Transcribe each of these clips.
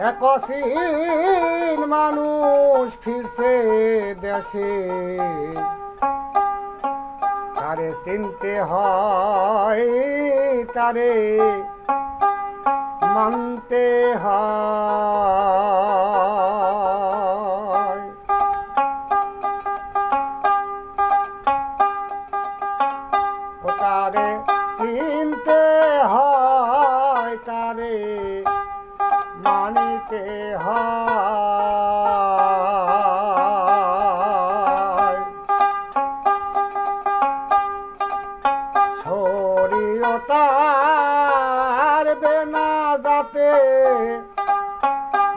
এক অসীন মানুষ ফিরছে দেশে, তারে চিনতে হয়, তারে মানতে হয়। ও তারে চিনতে হয়, তারে মানিতে হয়। শরীয়তার বেনা যাতে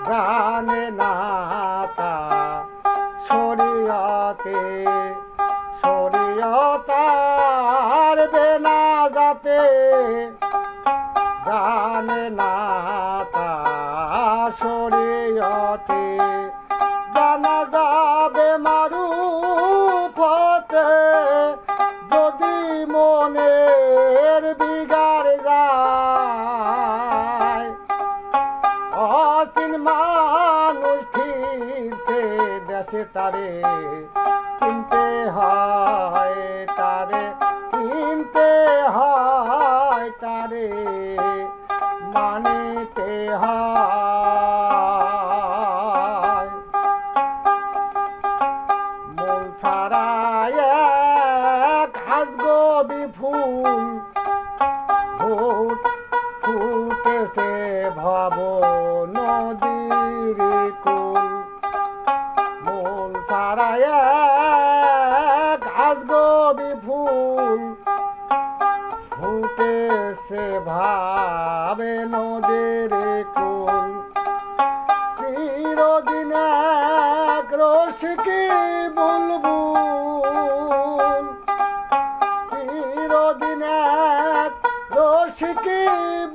জানে না তা শরীয়তে, শরীয়তার বেনা যাতে জানে না তা শরীয়তে, জানা যাবে মারুফতে যদি মনের বিগাড় যায়। অচিন মানুষ ফিরছে দেশে, তারে চিনতে হয়, তারে চিনতে হয়, তারে মানিতে হয়। মূল ছাড়ায় এক আজগবি ফুল ফুটেছে ভব নদীর কুল। মূল ছাড়ায় এক আজগবি ফুল ফুটেছে ভাবে নদীর কুল। চিরদিন এক রসিকি বুলবুল, চিরদিন এক রসিকি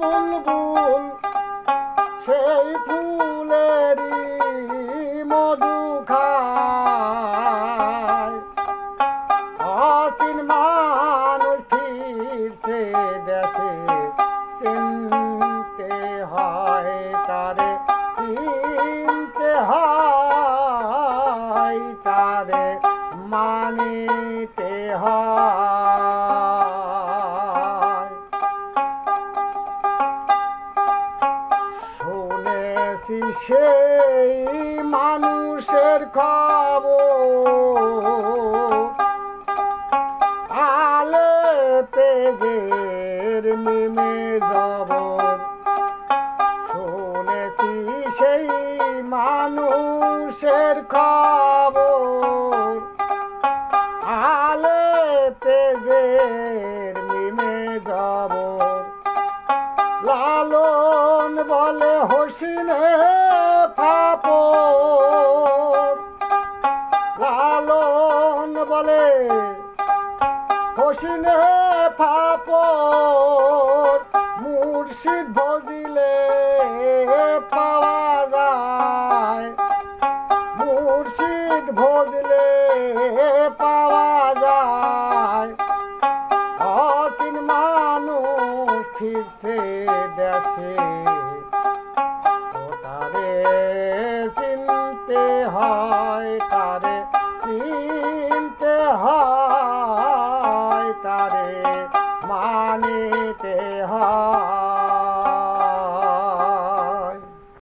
বুলবুল সেই ফুলেরই মধু খায়। অচিন মানুষ ফিরছে দেশে, চিনতে হয়, তারে চিনতে হয়, তারে মানিতে হয়। শুনেছি সেই মানুষের খবর আলে পেজের মিমে জবর। শুনেছি সেই মানুষের খবর আলে পেজের মিমে জবর। লালন বলে হোসিনে ফাপর, লালন বলে হোসিনে ফাপর। মুর্শিদ ভজিলে পাওয়া যায়, মুর্শিদ ভজলে পাওয়া যায়। অচিন মানুষ ফিরছে দেশে, ও তারে চিনতে হয়।